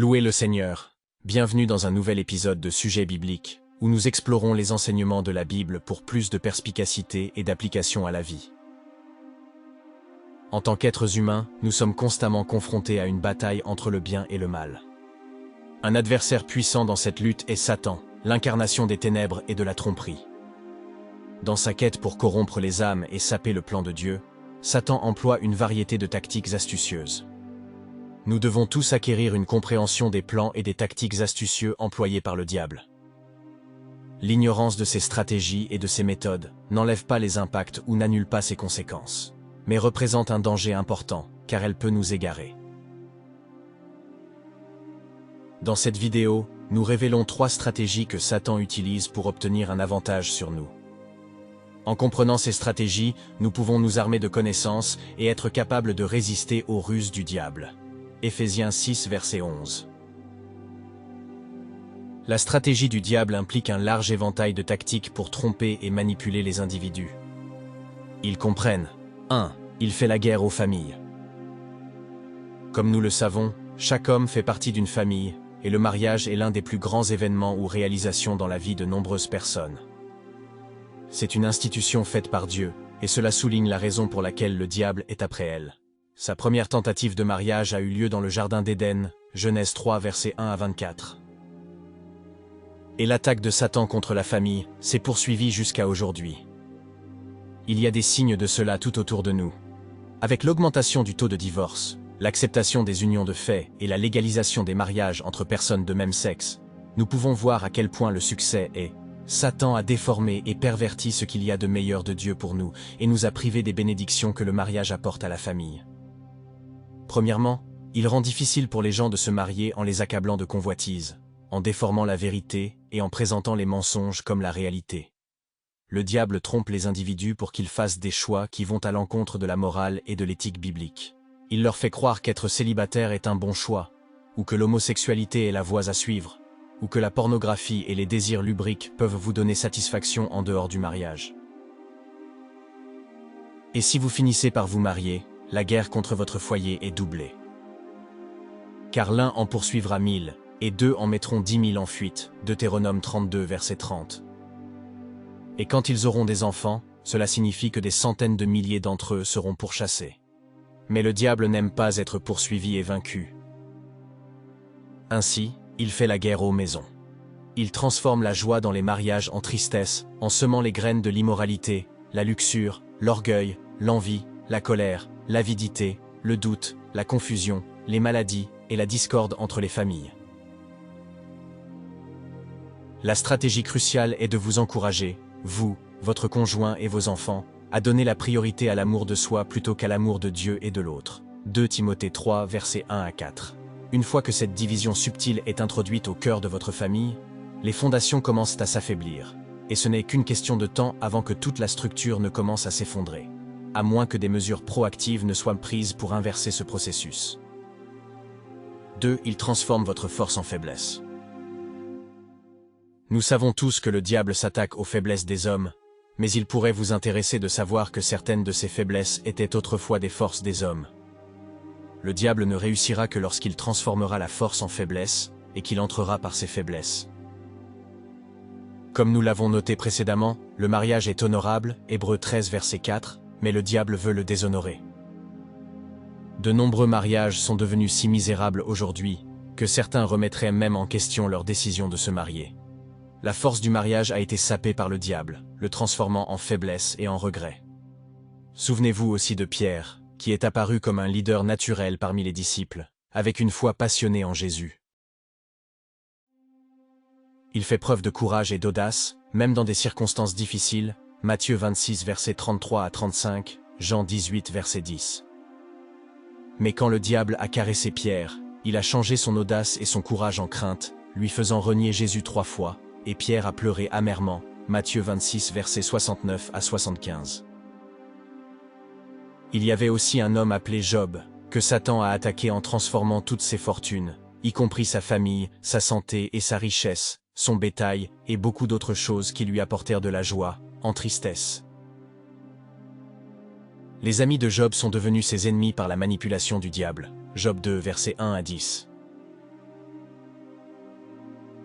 Louez le Seigneur. Bienvenue dans un nouvel épisode de Sujets bibliques, où nous explorons les enseignements de la Bible pour plus de perspicacité et d'application à la vie. En tant qu'êtres humains, nous sommes constamment confrontés à une bataille entre le bien et le mal. Un adversaire puissant dans cette lutte est Satan, l'incarnation des ténèbres et de la tromperie. Dans sa quête pour corrompre les âmes et saper le plan de Dieu, Satan emploie une variété de tactiques astucieuses. Nous devons tous acquérir une compréhension des plans et des tactiques astucieux employés par le diable. L'ignorance de ses stratégies et de ses méthodes n'enlève pas les impacts ou n'annule pas ses conséquences, mais représente un danger important, car elle peut nous égarer. Dans cette vidéo, nous révélons 3 stratégies que Satan utilise pour obtenir un avantage sur nous. En comprenant ces stratégies, nous pouvons nous armer de connaissances et être capables de résister aux ruses du diable. Éphésiens 6, verset 11. La stratégie du diable implique un large éventail de tactiques pour tromper et manipuler les individus. Ils comprennent. 1. Il fait la guerre aux familles. Comme nous le savons, chaque homme fait partie d'une famille, et le mariage est l'un des plus grands événements ou réalisations dans la vie de nombreuses personnes. C'est une institution faite par Dieu, et cela souligne la raison pour laquelle le diable est après elle. Sa première tentative de mariage a eu lieu dans le jardin d'Éden, Genèse 3, versets 1 à 24. Et l'attaque de Satan contre la famille s'est poursuivie jusqu'à aujourd'hui. Il y a des signes de cela tout autour de nous. Avec l'augmentation du taux de divorce, l'acceptation des unions de fait et la légalisation des mariages entre personnes de même sexe, nous pouvons voir à quel point le succès est. Satan a déformé et perverti ce qu'il y a de meilleur de Dieu pour nous et nous a privés des bénédictions que le mariage apporte à la famille. Premièrement, il rend difficile pour les gens de se marier en les accablant de convoitises, en déformant la vérité et en présentant les mensonges comme la réalité. Le diable trompe les individus pour qu'ils fassent des choix qui vont à l'encontre de la morale et de l'éthique biblique. Il leur fait croire qu'être célibataire est un bon choix, ou que l'homosexualité est la voie à suivre, ou que la pornographie et les désirs lubriques peuvent vous donner satisfaction en dehors du mariage. Et si vous finissez par vous marier, la guerre contre votre foyer est doublée. Car l'un en poursuivra 1000, et 2 en mettront 10 000 en fuite, Deutéronome 32, verset 30. Et quand ils auront des enfants, cela signifie que des centaines de milliers d'entre eux seront pourchassés. Mais le diable n'aime pas être poursuivi et vaincu. Ainsi, il fait la guerre aux maisons. Il transforme la joie dans les mariages en tristesse, en semant les graines de l'immoralité, la luxure, l'orgueil, l'envie, la colère, l'avidité, le doute, la confusion, les maladies et la discorde entre les familles. La stratégie cruciale est de vous encourager, vous, votre conjoint et vos enfants, à donner la priorité à l'amour de soi plutôt qu'à l'amour de Dieu et de l'autre. 2 Timothée 3, versets 1 à 4. Une fois que cette division subtile est introduite au cœur de votre famille, les fondations commencent à s'affaiblir, et ce n'est qu'une question de temps avant que toute la structure ne commence à s'effondrer, à moins que des mesures proactives ne soient prises pour inverser ce processus. 2. Il transforme votre force en faiblesse. Nous savons tous que le diable s'attaque aux faiblesses des hommes, mais il pourrait vous intéresser de savoir que certaines de ces faiblesses étaient autrefois des forces des hommes. Le diable ne réussira que lorsqu'il transformera la force en faiblesse, et qu'il entrera par ses faiblesses. Comme nous l'avons noté précédemment, le mariage est honorable, Hébreux 13 verset 4, mais le diable veut le déshonorer. De nombreux mariages sont devenus si misérables aujourd'hui, que certains remettraient même en question leur décision de se marier. La force du mariage a été sapée par le diable, le transformant en faiblesse et en regret. Souvenez-vous aussi de Pierre, qui est apparu comme un leader naturel parmi les disciples, avec une foi passionnée en Jésus. Il fait preuve de courage et d'audace, même dans des circonstances difficiles, Matthieu 26 versets 33 à 35, Jean 18 verset 10. Mais quand le diable a caressé Pierre, il a changé son audace et son courage en crainte, lui faisant renier Jésus 3 fois, et Pierre a pleuré amèrement, Matthieu 26 versets 69 à 75. Il y avait aussi un homme appelé Job, que Satan a attaqué en transformant toutes ses fortunes, y compris sa famille, sa santé et sa richesse, son bétail et beaucoup d'autres choses qui lui apportèrent de la joie, en tristesse. Les amis de Job sont devenus ses ennemis par la manipulation du diable. Job 2, versets 1 à 10.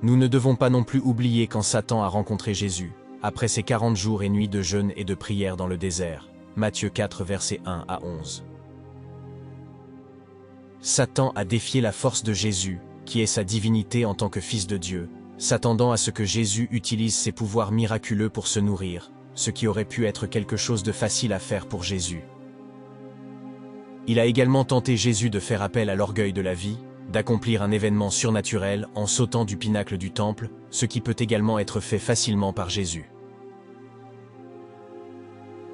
Nous ne devons pas non plus oublier quand Satan a rencontré Jésus, après ses 40 jours et nuits de jeûne et de prière dans le désert. Matthieu 4, versets 1 à 11. Satan a défié la force de Jésus, qui est sa divinité en tant que Fils de Dieu, s'attendant à ce que Jésus utilise ses pouvoirs miraculeux pour se nourrir, ce qui aurait pu être quelque chose de facile à faire pour Jésus. Il a également tenté Jésus de faire appel à l'orgueil de la vie, d'accomplir un événement surnaturel en sautant du pinacle du temple, ce qui peut également être fait facilement par Jésus.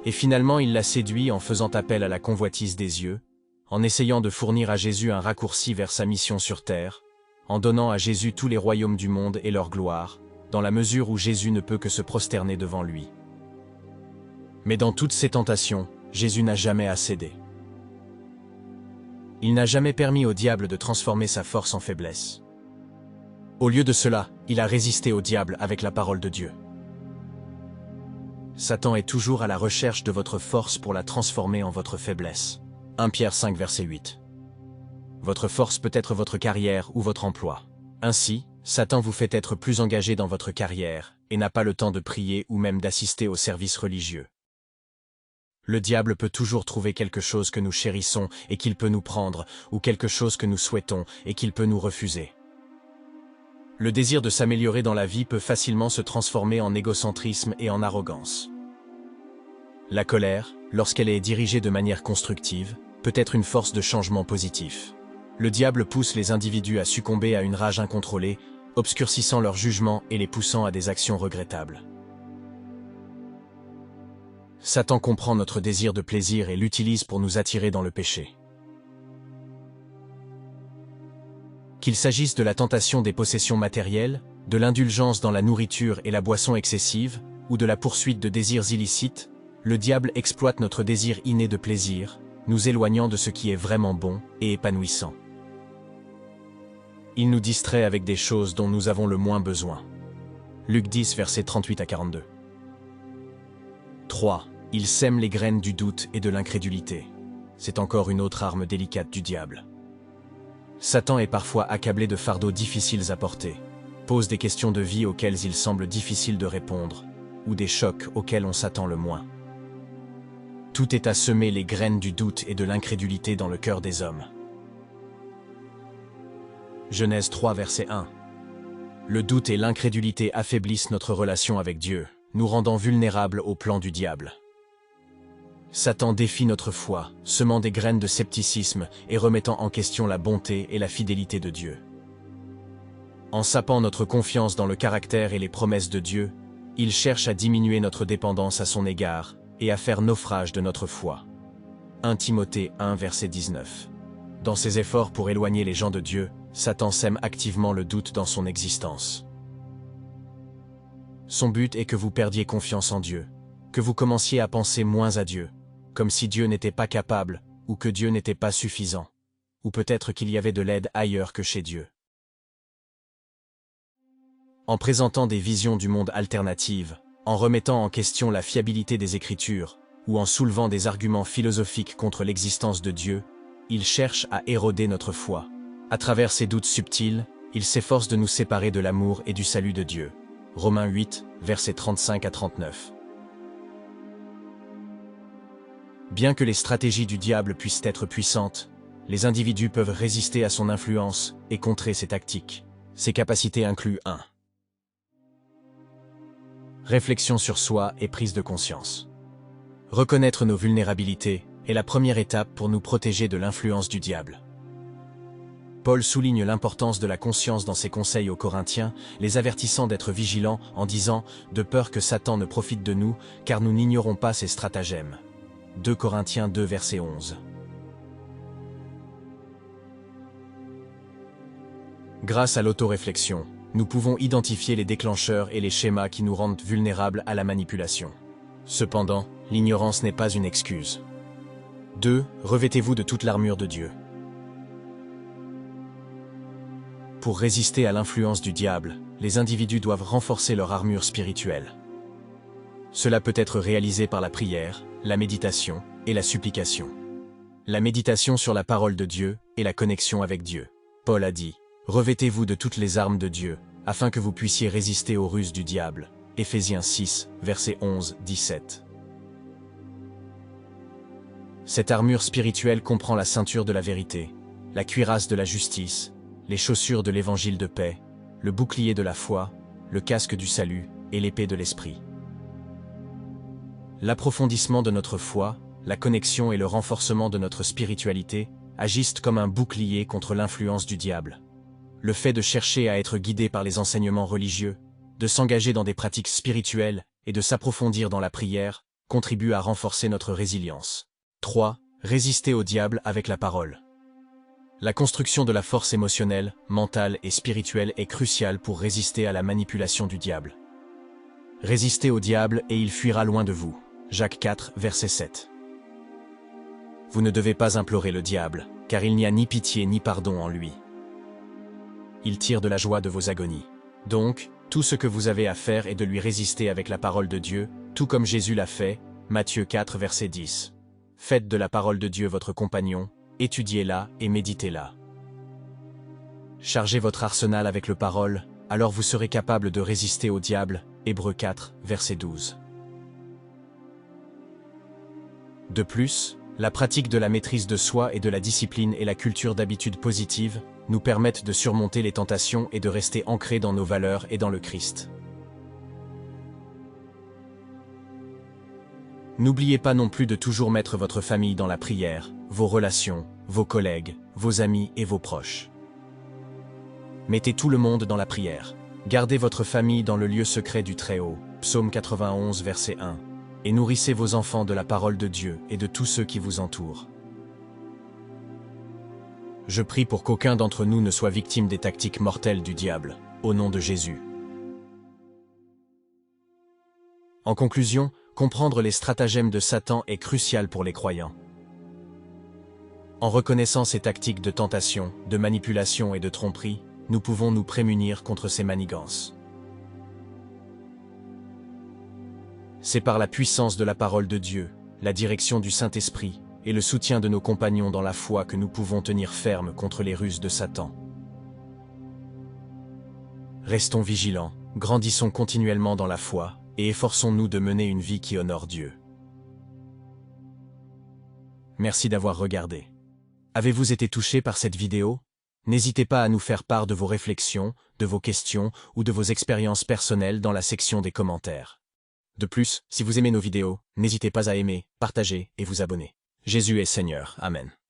Et finalement, il l'a séduit en faisant appel à la convoitise des yeux, en essayant de fournir à Jésus un raccourci vers sa mission sur terre, en donnant à Jésus tous les royaumes du monde et leur gloire, dans la mesure où Jésus ne peut que se prosterner devant lui. Mais dans toutes ces tentations, Jésus n'a jamais cédé. Il n'a jamais permis au diable de transformer sa force en faiblesse. Au lieu de cela, il a résisté au diable avec la parole de Dieu. Satan est toujours à la recherche de votre force pour la transformer en votre faiblesse. 1 Pierre 5, verset 8. Votre force peut être votre carrière ou votre emploi. Ainsi, Satan vous fait être plus engagé dans votre carrière et n'a pas le temps de prier ou même d'assister aux services religieux. Le diable peut toujours trouver quelque chose que nous chérissons et qu'il peut nous prendre, ou quelque chose que nous souhaitons et qu'il peut nous refuser. Le désir de s'améliorer dans la vie peut facilement se transformer en égocentrisme et en arrogance. La colère, lorsqu'elle est dirigée de manière constructive, peut être une force de changement positif. Le diable pousse les individus à succomber à une rage incontrôlée, obscurcissant leur jugement et les poussant à des actions regrettables. Satan comprend notre désir de plaisir et l'utilise pour nous attirer dans le péché. Qu'il s'agisse de la tentation des possessions matérielles, de l'indulgence dans la nourriture et la boisson excessive, ou de la poursuite de désirs illicites, le diable exploite notre désir inné de plaisir, nous éloignant de ce qui est vraiment bon et épanouissant. Il nous distrait avec des choses dont nous avons le moins besoin. Luc 10, versets 38 à 42. 3. Il sème les graines du doute et de l'incrédulité. C'est encore une autre arme délicate du diable. Satan est parfois accablé de fardeaux difficiles à porter, pose des questions de vie auxquelles il semble difficile de répondre, ou des chocs auxquels on s'attend le moins. Tout est à semer les graines du doute et de l'incrédulité dans le cœur des hommes. Genèse 3, verset 1. Le doute et l'incrédulité affaiblissent notre relation avec Dieu, nous rendant vulnérables au plan du diable. Satan défie notre foi, semant des graines de scepticisme et remettant en question la bonté et la fidélité de Dieu. En sapant notre confiance dans le caractère et les promesses de Dieu, il cherche à diminuer notre dépendance à son égard et à faire naufrage de notre foi. 1 Timothée 1, verset 19. Dans ses efforts pour éloigner les gens de Dieu, Satan sème activement le doute dans son existence. Son but est que vous perdiez confiance en Dieu, que vous commenciez à penser moins à Dieu, comme si Dieu n'était pas capable, ou que Dieu n'était pas suffisant, ou peut-être qu'il y avait de l'aide ailleurs que chez Dieu. En présentant des visions du monde alternatives, en remettant en question la fiabilité des Écritures, ou en soulevant des arguments philosophiques contre l'existence de Dieu, il cherche à éroder notre foi. À travers ces doutes subtils, il s'efforce de nous séparer de l'amour et du salut de Dieu. Romains 8, versets 35 à 39. Bien que les stratégies du diable puissent être puissantes, les individus peuvent résister à son influence et contrer ses tactiques. Ses capacités incluent 1. Réflexion sur soi et prise de conscience. Reconnaître nos vulnérabilités est la première étape pour nous protéger de l'influence du diable. Paul souligne l'importance de la conscience dans ses conseils aux Corinthiens, les avertissant d'être vigilants en disant « de peur que Satan ne profite de nous, car nous n'ignorons pas ses stratagèmes ». 2 Corinthiens 2, verset 11. Grâce à l'autoréflexion, nous pouvons identifier les déclencheurs et les schémas qui nous rendent vulnérables à la manipulation. Cependant, l'ignorance n'est pas une excuse. 2. Revêtez-vous de toute l'armure de Dieu. Pour résister à l'influence du diable, les individus doivent renforcer leur armure spirituelle. Cela peut être réalisé par la prière, la méditation et la supplication. La méditation sur la parole de Dieu et la connexion avec Dieu. Paul a dit « Revêtez-vous de toutes les armes de Dieu, afin que vous puissiez résister aux ruses du diable. Éphésiens 6, versets 11-17. Cette armure spirituelle comprend la ceinture de la vérité, la cuirasse de la justice, les chaussures de l'évangile de paix, le bouclier de la foi, le casque du salut et l'épée de l'esprit. L'approfondissement de notre foi, la connexion et le renforcement de notre spiritualité agissent comme un bouclier contre l'influence du diable. Le fait de chercher à être guidé par les enseignements religieux, de s'engager dans des pratiques spirituelles et de s'approfondir dans la prière contribue à renforcer notre résilience. 3. Résister au diable avec la parole. La construction de la force émotionnelle, mentale et spirituelle est cruciale pour résister à la manipulation du diable. Résistez au diable et il fuira loin de vous. Jacques 4, verset 7. Vous ne devez pas implorer le diable, car il n'y a ni pitié ni pardon en lui. Il tire de la joie de vos agonies. Donc, tout ce que vous avez à faire est de lui résister avec la parole de Dieu, tout comme Jésus l'a fait, Matthieu 4, verset 10. Faites de la parole de Dieu votre compagnon, étudiez-la et méditez-la. Chargez votre arsenal avec le parole, alors vous serez capable de résister au diable, Hébreux 4, verset 12. De plus, la pratique de la maîtrise de soi et de la discipline et la culture d'habitudes positives nous permettent de surmonter les tentations et de rester ancrés dans nos valeurs et dans le Christ. N'oubliez pas non plus de toujours mettre votre famille dans la prière, vos relations, vos collègues, vos amis et vos proches. Mettez tout le monde dans la prière. Gardez votre famille dans le lieu secret du Très-Haut, Psaume 91, verset 1, et nourrissez vos enfants de la parole de Dieu et de tous ceux qui vous entourent. Je prie pour qu'aucun d'entre nous ne soit victime des tactiques mortelles du diable, au nom de Jésus. En conclusion, comprendre les stratagèmes de Satan est crucial pour les croyants. En reconnaissant ces tactiques de tentation, de manipulation et de tromperie, nous pouvons nous prémunir contre ces manigances. C'est par la puissance de la parole de Dieu, la direction du Saint-Esprit et le soutien de nos compagnons dans la foi que nous pouvons tenir ferme contre les ruses de Satan. Restons vigilants, grandissons continuellement dans la foi et efforçons-nous de mener une vie qui honore Dieu. Merci d'avoir regardé. Avez-vous été touché par cette vidéo? N'hésitez pas à nous faire part de vos réflexions, de vos questions ou de vos expériences personnelles dans la section des commentaires. De plus, si vous aimez nos vidéos, n'hésitez pas à aimer, partager et vous abonner. Jésus est Seigneur. Amen.